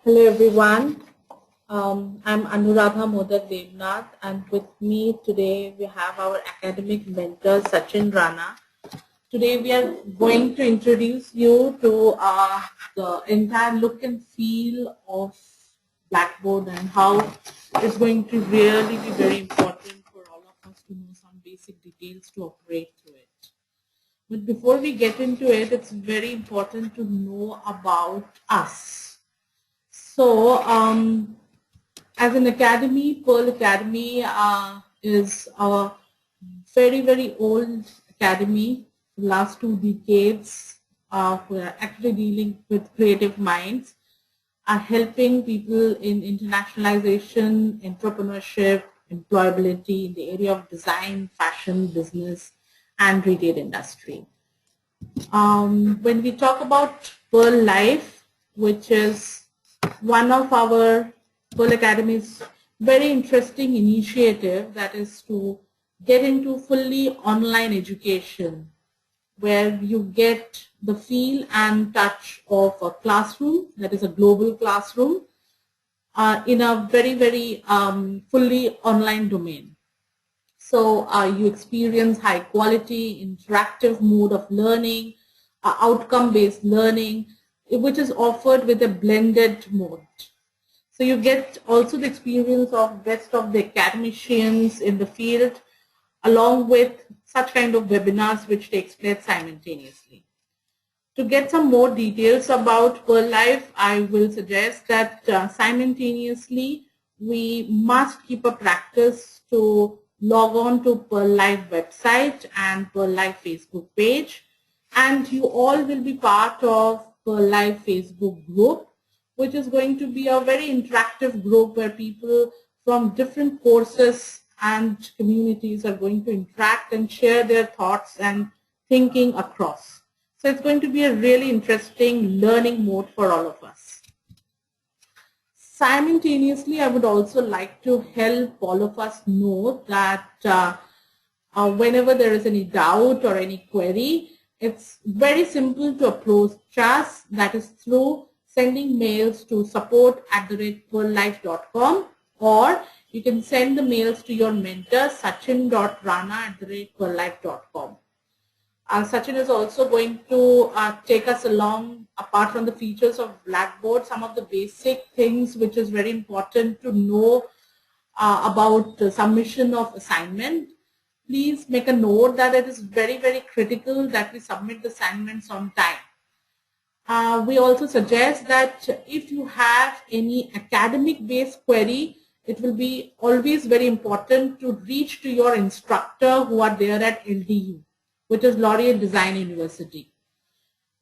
Hello everyone. I'm Anuradha Modak Devnath, and with me today we have our academic mentor Sachin Rana. Today we are going to introduce you to the entire look and feel of Blackboard and how it's going to really be very important for all of us to know some basic details to operate through it. But before we get into it, it's very important to know about us. So, as an academy, Pearl Academy is a very old academy. Last 2 decades, we are actually dealing with creative minds, are helping people in internationalization, entrepreneurship, employability in the area of design, fashion, business, and retail industry. When we talk about PearlLive, which is one of our Pearl Academy's very interesting initiative, that is to get into fully online education, where you get the feel and touch of a classroom, that is a global classroom, in a very fully online domain. So you experience high quality, interactive mode of learning, outcome-based learning, which is offered with a blended mode. So you get also the experience of best of the academicians in the field, along with such kind of webinars which takes place simultaneously. To get some more details about PearlLive, I will suggest that simultaneously we must keep a practice to log on to PearlLive website and PearlLive Facebook page, and you all will be part of PearlLive Facebook group, which is going to be a very interactive group where people from different courses and communities are going to interact and share their thoughts and thinking across. So it's going to be a really interesting learning mode for all of us. Simultaneously, I would also like to help all of us know that whenever there is any doubt or any query, it's very simple to approach us, that is through sending mails to support@pearllive.com, or you can send the mails to your mentor sachin.rana@pearllive.com. Sachin is also going to take us along, apart from the features of Blackboard, some of the basic things which is very important to know about the submission of assignment. Please make a note that it is very critical that we submit the assignments on time. We also suggest that if you have any academic based query, it will be always very important to reach to your instructor who are there at LDU, which is Laureate Design University.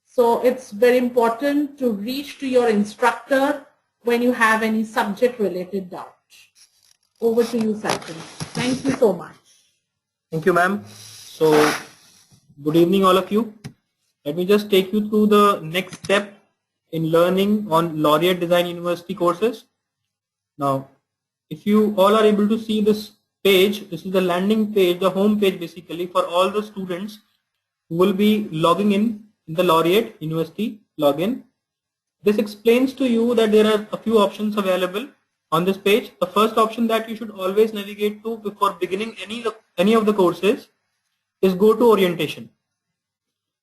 So it's very important to reach to your instructor when you have any subject related doubt. Over to you, Sachin. Thank you so much. Thank you, ma'am. So good evening, all of you. Let me just take you through the next step in learning on Laureate Design University courses. Now, if you all are able to see this page, this is the landing page, the home page basically for all the students who will be logging in the Laureate University login. This explains to you that there are a few options available on this page. The first option that you should always navigate to before beginning any of the courses is go to orientation.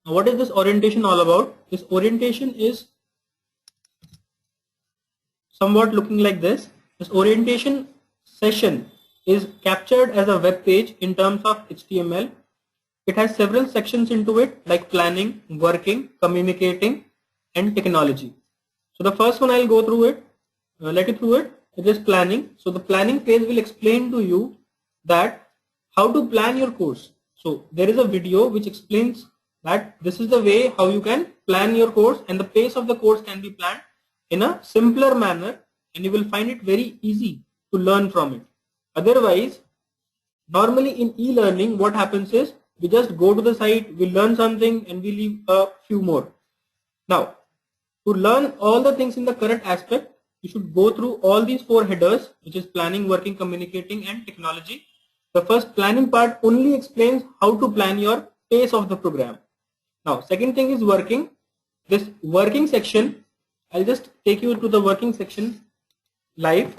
Now, what is this orientation all about? This orientation is somewhat looking like this. This orientation session is captured as a web page in terms of HTML. It has several sections into it, like planning, working, communicating, and technology. So the first one I'll go through it, let you through it. It is planning. So the planning page will explain to you that how to plan your course. So there is a video which explains that this is the way how you can plan your course, and the pace of the course can be planned in a simpler manner, and you will find it very easy to learn from it. Otherwise, normally in e-learning, what happens is we just go to the site, we learn something, and we leave a few more. Now, to learn all the things in the correct aspect, you should go through all these 4 headers, which is planning, working, communicating, and technology. The first planning part only explains how to plan your pace of the program. Now, second thing is working. This working section I'll just take you to the working section live.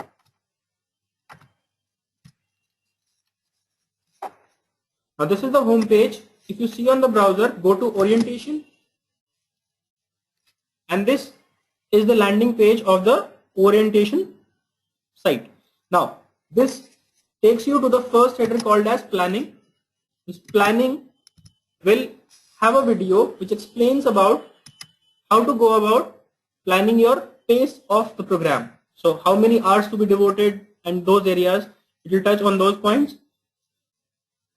Now this is the home page. If you see on the browser, go to orientation, and this is the landing page of the orientation site. Now this takes you to the first header called as planning. This planning will have a video which explains about how to go about planning your pace of the program. So how many hours to be devoted and those areas, it will touch on those points.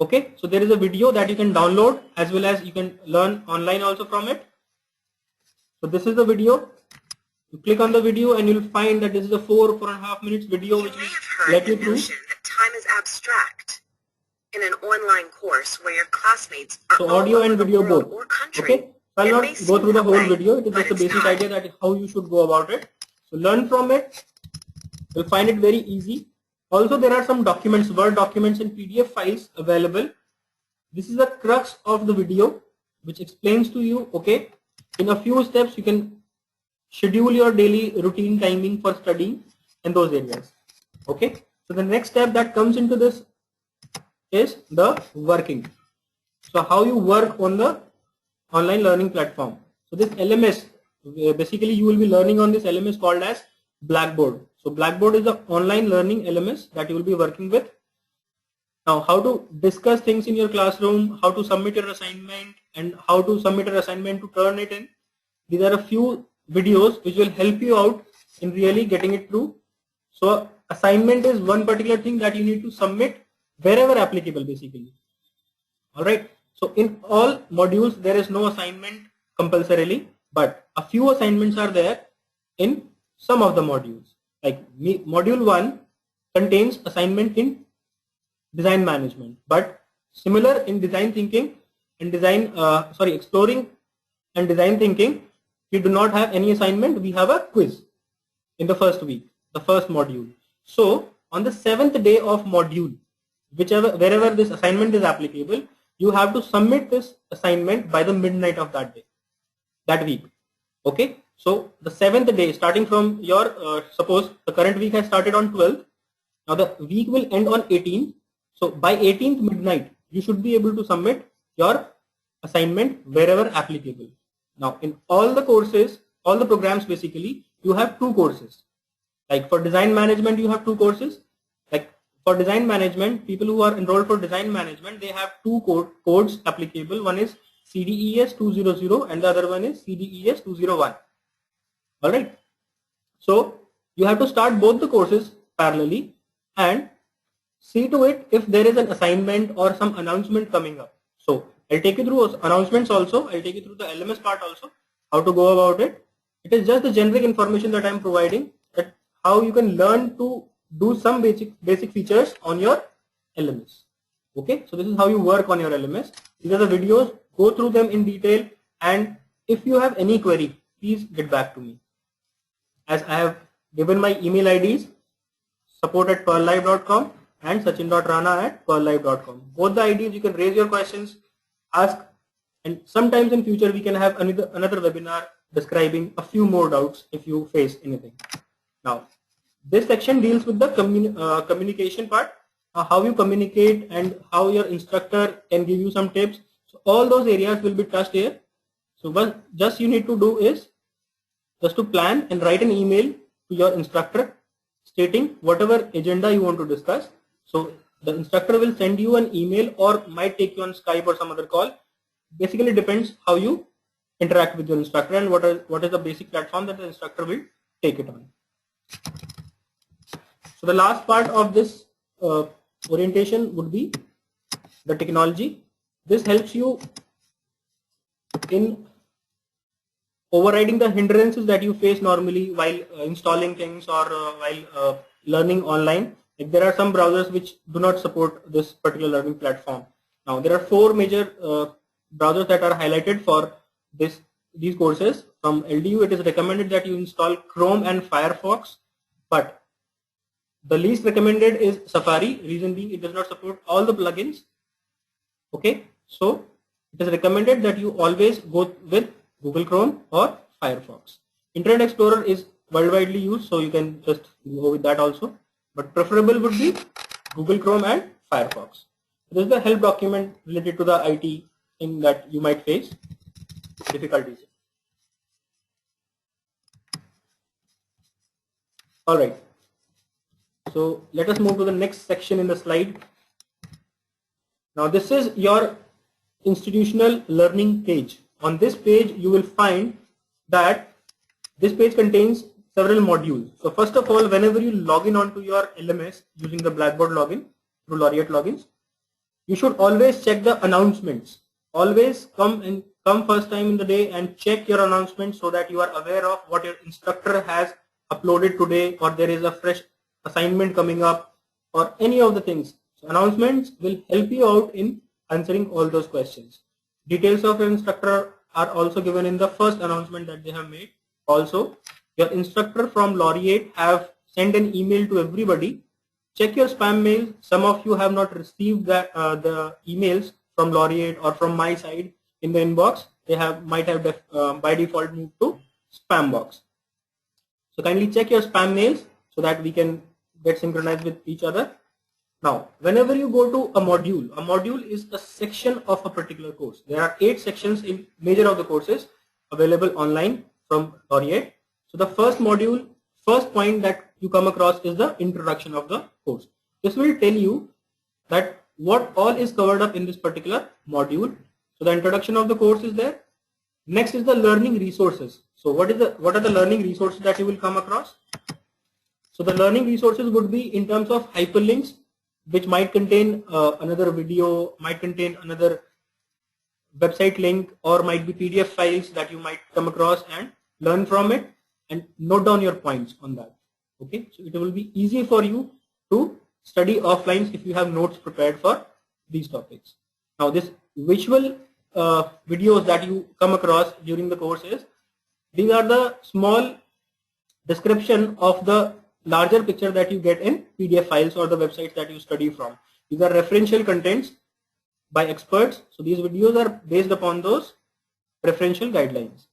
Okay, so there is a video that you can download as well as you can learn online also from it. So this is the video. You click on the video and you'll find that this is a 4.5 minutes video which will let you through. That time is abstract in an online course where your classmates are so audio and video both. Okay, so I'll not go through the whole video. It is just a basic idea that how you should go about it. So learn from it. You'll find it very easy. Also, there are some documents, Word documents and PDF files available. This is the crux of the video which explains to you, okay, in a few steps you can schedule your daily routine timing for studying in those areas. Okay, so the next step that comes into this is the working. So how you work on the online learning platform. So this LMS, basically you will be learning on this LMS called as Blackboard. So Blackboard is the online learning LMS that you will be working with. Now how to discuss things in your classroom, how to submit your assignment, and how to submit your assignment to turn it in. These are a few videos which will help you out in really getting it through. So assignment is one particular thing that you need to submit wherever applicable basically. Alright, so in all modules there is no assignment compulsorily, but a few assignments are there in some of the modules. Like module 1 contains assignment in design management, but similar in design thinking and exploring and design thinking, we do not have any assignment. We have a quiz in the first week, the first module. So on the 7th day of module, wherever this assignment is applicable, you have to submit this assignment by the midnight of that day, that week. Okay, so the 7th day starting from your suppose the current week has started on 12th. Now the week will end on 18th. So by 18th midnight, you should be able to submit your assignment wherever applicable. Now in all the courses, all the programs basically, you have 2 courses. Like for design management, you have 2 courses. Like for design management, people who are enrolled for design management, they have 2 codes applicable. One is CDES 200 and the other one is CDES 201. Alright. So you have to start both the courses parallelly and see to it if there is an assignment or some announcement coming up. So I'll take you through announcements also. I'll take you through the LMS part also, how to go about it. It is just the generic information that I'm providing, that how you can learn to do some basic features on your LMS. Okay, so this is how you work on your LMS. These are the videos. Go through them in detail, and if you have any query, please get back to me. As I have given my email IDs, support@pearllive.com and sachin.rana@pearllive.com. Both the IDs, you can raise your questions, ask, and sometimes in future we can have another webinar describing a few more doubts if you face anything. Now, this section deals with the communication part, how you communicate and how your instructor can give you some tips. So all those areas will be touched here. So what just you need to do is just to plan and write an email to your instructor stating whatever agenda you want to discuss. So the instructor will send you an email or might take you on Skype or some other call. Basically depends how you interact with your instructor and what is the basic platform that the instructor will take it on. So the last part of this orientation would be the technology. This helps you in overriding the hindrances that you face normally while installing things or while learning online. Like there are some browsers which do not support this particular learning platform. Now there are 4 major browsers that are highlighted for these courses. From LDU, it is recommended that you install Chrome and Firefox, but the least recommended is Safari. Reason being, it does not support all the plugins. Okay, so it is recommended that you always go with Google Chrome or Firefox. Internet Explorer is worldwide used, so you can just go with that also. But preferable would be Google Chrome and Firefox. This is the help document related to the IT thing that you might face difficulties. All right. So let us move to the next section in the slide. Now this is your institutional learning page. On this page, you will find that this page contains several modules. So first of all, whenever you log in onto your LMS using the Blackboard login through Laureate logins, you should always check the announcements. Always come first time in the day and check your announcements so that you are aware of what your instructor has uploaded today, or there is a fresh assignment coming up, or any of the things. So announcements will help you out in answering all those questions. Details of your instructor are also given in the first announcement that they have made. Also, your instructor from Laureate have sent an email to everybody. Check your spam mail. Some of you have not received that the emails from Laureate or from my side in the inbox. They might have by default moved to spam box. So kindly check your spam mails so that we can get synchronized with each other. Now, whenever you go to a module is a section of a particular course. There are 8 sections in major of the courses available online from Laureate. So the first module, first point that you come across is the introduction of the course. This will tell you that what all is covered up in this particular module. So the introduction of the course is there. Next is the learning resources. So what are the learning resources that you will come across? So the learning resources would be in terms of hyperlinks, which might contain another video, might contain another website link, or might be PDF files that you might come across and learn from it and note down your points on that. Okay, so it will be easy for you to study offline if you have notes prepared for these topics. Now this visual videos that you come across during the courses, these are the small description of the larger picture that you get in PDF files or the websites that you study from. These are referential contents by experts. So these videos are based upon those referential guidelines.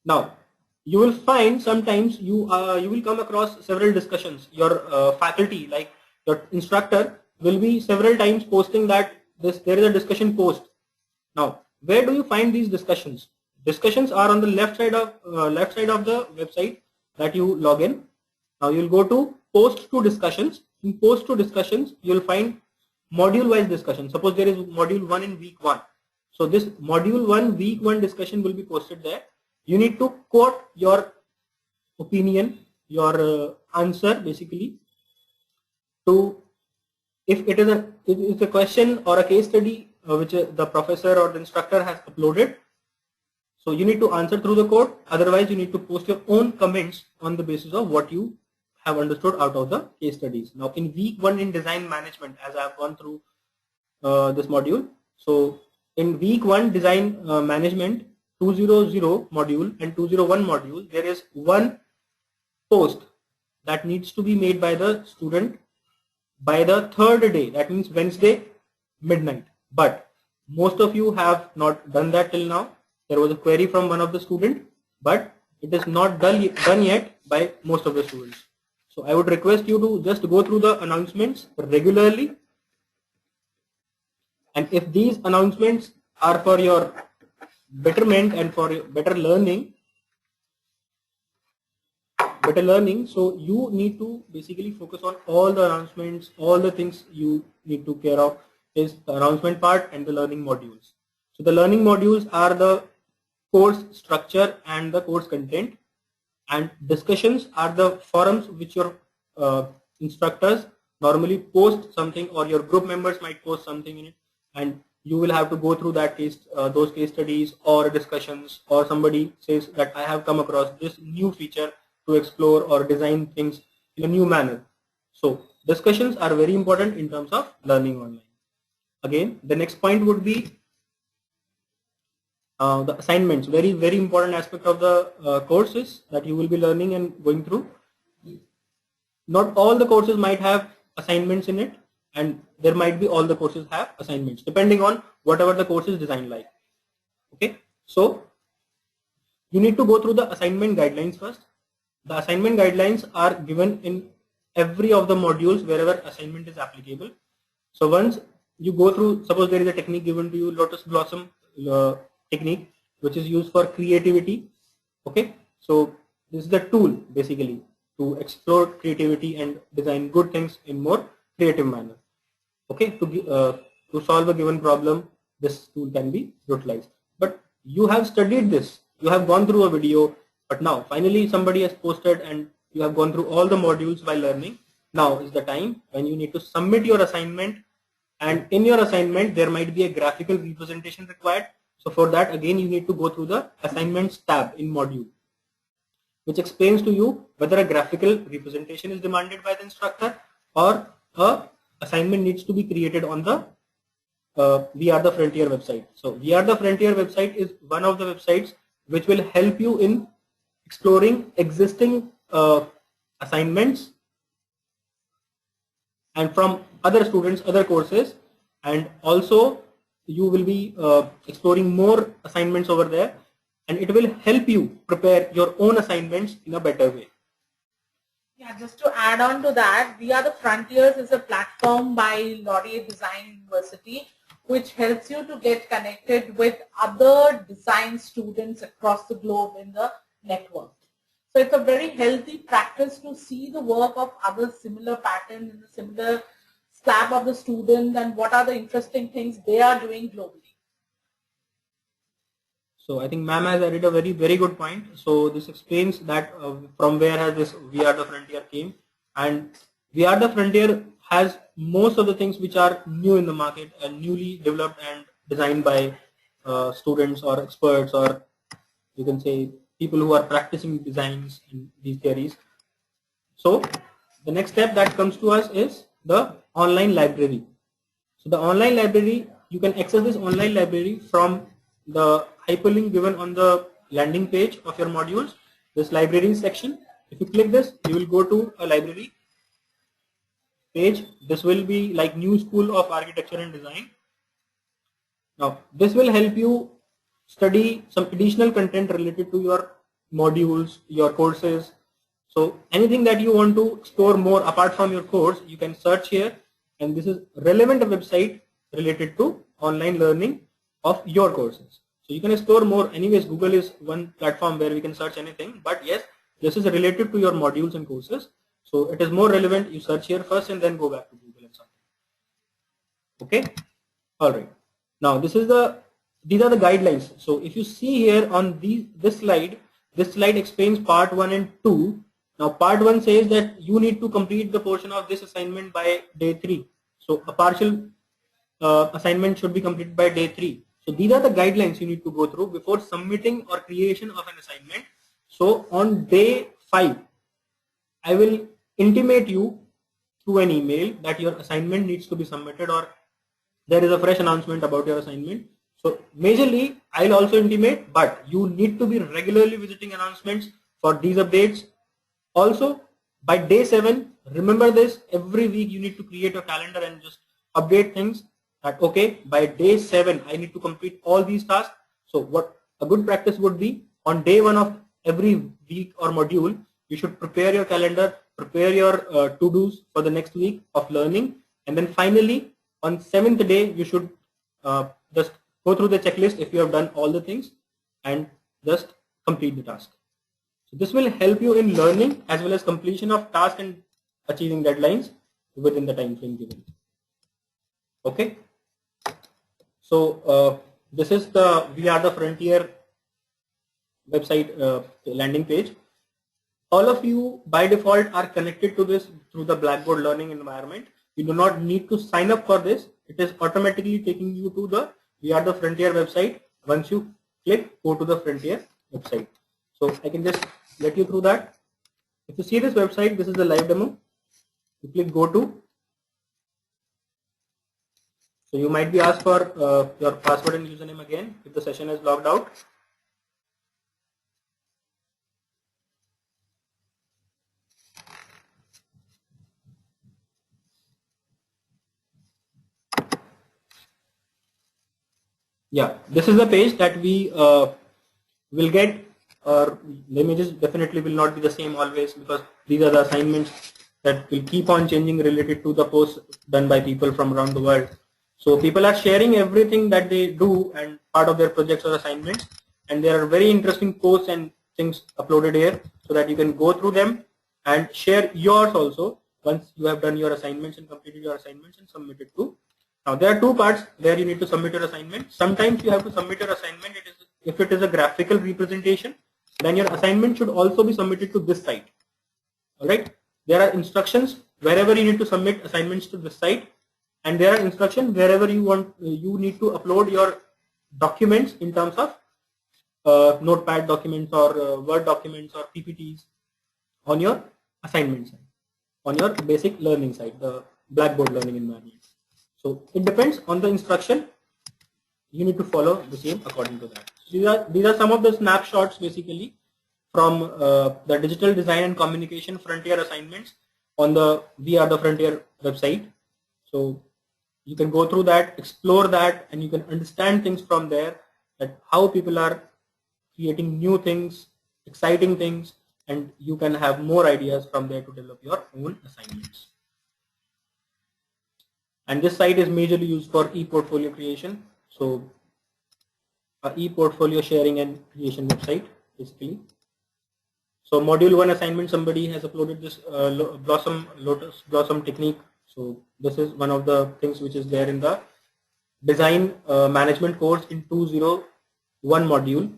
Now you will find sometimes you will come across several discussions. Your faculty, like your instructor, will be several times posting that there is a discussion post. Now where do you find these discussions? Discussions are on the left side of the website that you log in. Now you will go to post to discussions. In post to discussions, you will find module wise discussion. Suppose there is module 1 in week 1. So this module 1 week 1 discussion will be posted there. You need to quote your opinion, your answer basically, to if it is a question or a case study which the professor or the instructor has uploaded. So you need to answer through the code. Otherwise, you need to post your own comments on the basis of what you have understood out of the case studies. Now, in week 1 in design management, as I have gone through this module. So in week 1 design management 200 module and 201 module, there is one post that needs to be made by the student by the 3rd day. That means Wednesday midnight. But most of you have not done that till now. There was a query from one of the students, but it is not done yet by most of the students. So I would request you to just go through the announcements regularly. And if these announcements are for your betterment and for your better learning, so you need to basically focus on all the announcements, all the things you need to care of is the announcement part and the learning modules. So the learning modules are the course structure and the course content, and discussions are the forums which your instructors normally post something, or your group members might post something in it, and you will have to go through that those case studies or discussions, or somebody says that I have come across this new feature to explore or design things in a new manner. So discussions are very important in terms of learning online. Again, the next point would be the assignments. Very important aspect of the courses that you will be learning and going through. Not all the courses might have assignments in it, and there might be all the courses have assignments depending on whatever the course is designed like. Okay, so you need to go through the assignment guidelines first. The assignment guidelines are given in every of the modules wherever assignment is applicable. So once you go through, suppose there is a technique given to you, Lotus Blossom technique, which is used for creativity. Okay, so this is the tool basically to explore creativity and design good things in more creative manner. Okay, to solve a given problem, this tool can be utilized. But you have studied this, you have gone through a video, but now finally somebody has posted and you have gone through all the modules while learning. Now is the time when you need to submit your assignment, and in your assignment there might be a graphical representation required. So for that, again, you need to go through the assignments tab in module, which explains to you whether a graphical representation is demanded by the instructor or a assignment needs to be created on the We Are the Frontier website. So We Are the Frontier website is one of the websites which will help you in exploring existing assignments and from other students, other courses, and also you will be exploring more assignments over there, and it will help you prepare your own assignments in a better way. Yeah, just to add on to that, We Are the Frontiers is a platform by Laureate Design University, which helps you to get connected with other design students across the globe in the network. So it's a very healthy practice to see the work of other similar patterns in the similar slab of the student and what are the interesting things they are doing globally. So I think ma'am has added a very good point. So this explains that from where has this We Are the Frontier came, and We Are the Frontier has most of the things which are new in the market and newly developed and designed by students or experts, or you can say people who are practicing designs in these theories. So the next step that comes to us is the online library. So the online library, you can access this online library from the hyperlink given on the landing page of your modules, this library section. If you click this, you will go to a library page. This will be like New School of Architecture and Design. Now this will help you study some additional content related to your modules, your courses. So anything that you want to explore more apart from your course, you can search here, and this is relevant website related to online learning of your courses. So you can explore more. Anyways, Google is one platform where we can search anything, but yes, this is related to your modules and courses. So it is more relevant. You search here first and then go back to Google and something. Okay. All right. Now these are the guidelines. So if you see here on this slide explains part 1 and 2. Now part 1 says that you need to complete the portion of this assignment by day 3. So a partial assignment should be completed by day 3. So these are the guidelines you need to go through before submitting or creation of an assignment. So on day 5, I will intimate you through an email that your assignment needs to be submitted, or there is a fresh announcement about your assignment. So majorly I'll also intimate, but you need to be regularly visiting announcements for these updates. Also by day 7, remember this, every week you need to create a calendar and just update things that okay, by day 7 I need to complete all these tasks. So what a good practice would be, on day 1 of every week or module, you should prepare your calendar, prepare your to-dos for the next week of learning, and then finally on 7th day you should just go through the checklist if you have done all the things and just complete the task. So this will help you in learning as well as completion of task and achieving deadlines within the time frame given. Okay. So this is the We Are the Frontier website landing page. All of you by default are connected to this through the Blackboard learning environment. You do not need to sign up for this. It is automatically taking you to the We Are the Frontier website. Once you click, go to the Frontier website. So I can just let you through that. If you see this website, this is the live demo. You click go to. So you might be asked for your password and username again if the session is logged out. Yeah, this is the page that we will get or the images definitely will not be the same always, because these are the assignments that will keep on changing related to the posts done by people from around the world. So people are sharing everything that they do and part of their projects or assignments, and there are very interesting posts and things uploaded here so that you can go through them and share yours also once you have done your assignments and completed your assignments and submitted to. Now there are two parts where you need to submit your assignment. Sometimes you have to submit your assignment. If it is a graphical representation, then your assignment should also be submitted to this site. Alright, there are instructions wherever you need to submit assignments to this site, and there are instructions wherever you need to upload your documents in terms of notepad documents or Word documents or PPTs on your assignment side, on your basic learning side, the Blackboard learning environment. So it depends on the instruction. You need to follow the same according to that. So these are some of the snapshots basically from the digital design and communication frontier assignments on the We Are the Frontier website. So you can go through that, explore that, and you can understand things from there, that how people are creating new things, exciting things, and you can have more ideas from there to develop your own assignments. And this site is majorly used for e-portfolio creation. So e-portfolio sharing and creation website basically. So module 1 assignment, somebody has uploaded this Lotus Blossom technique. So this is one of the things which is there in the design management course in 201 module,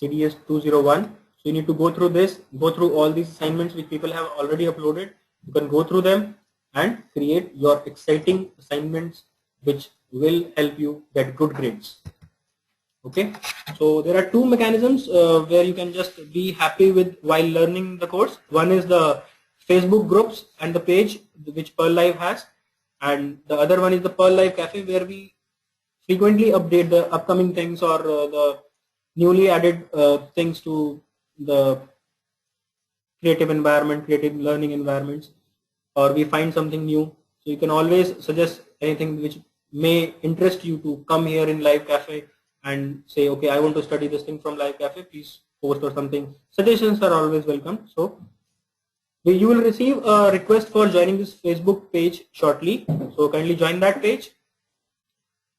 CDS 201. So you need to go through this, go through all these assignments which people have already uploaded. You can go through them and create your exciting assignments which will help you get good grades. Okay, so there are two mechanisms where you can just be happy with while learning the course. One is the Facebook groups and the page which PearlLive has, and the other one is the PearlLive Cafe, where we frequently update the upcoming things or the newly added things to the creative environment, creative learning environments, or we find something new. So you can always suggest anything which may interest you to come here in Live Cafe and say, okay, I want to study this thing from Live Cafe, please post or something. Suggestions are always welcome. So you will receive a request for joining this Facebook page shortly. So kindly join that page.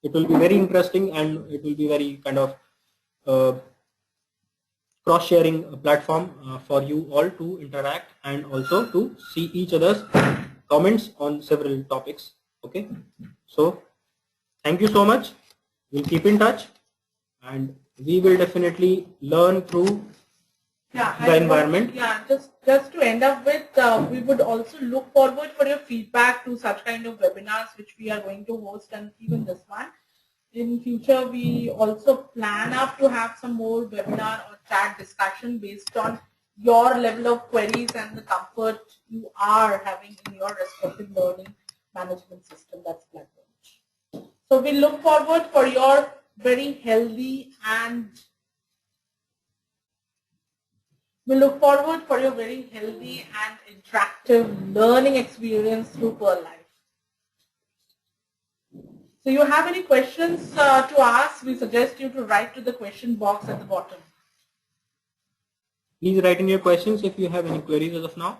It will be very interesting and it will be very kind of cross-sharing platform for you all to interact and also to see each other's comments on several topics. Okay, so thank you so much. We'll keep in touch and we will definitely learn through the environment. Just to end up with, we would also look forward for your feedback to such kind of webinars which we are going to host, and even this one. In future, we also plan up to have some more webinar or chat discussion based on your level of queries and the comfort you are having in your respective learning management system. That's Blackboard. So we look forward for your very healthy and interactive learning experience through PearlLive. So you have any questions to ask? We suggest you to write to the question box at the bottom. Please write in your questions if you have any queries as of now.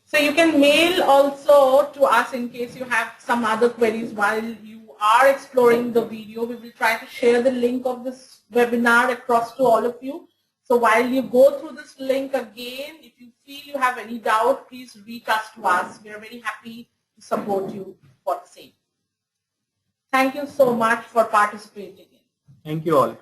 So you can mail also to us in case you have some other queries while you are exploring the video. We will try to share the link of this webinar across to all of you. So while you go through this link again, if you feel you have any doubt, please reach us to us. We are very happy to support you for the same. Thank you so much for participating. Thank you all.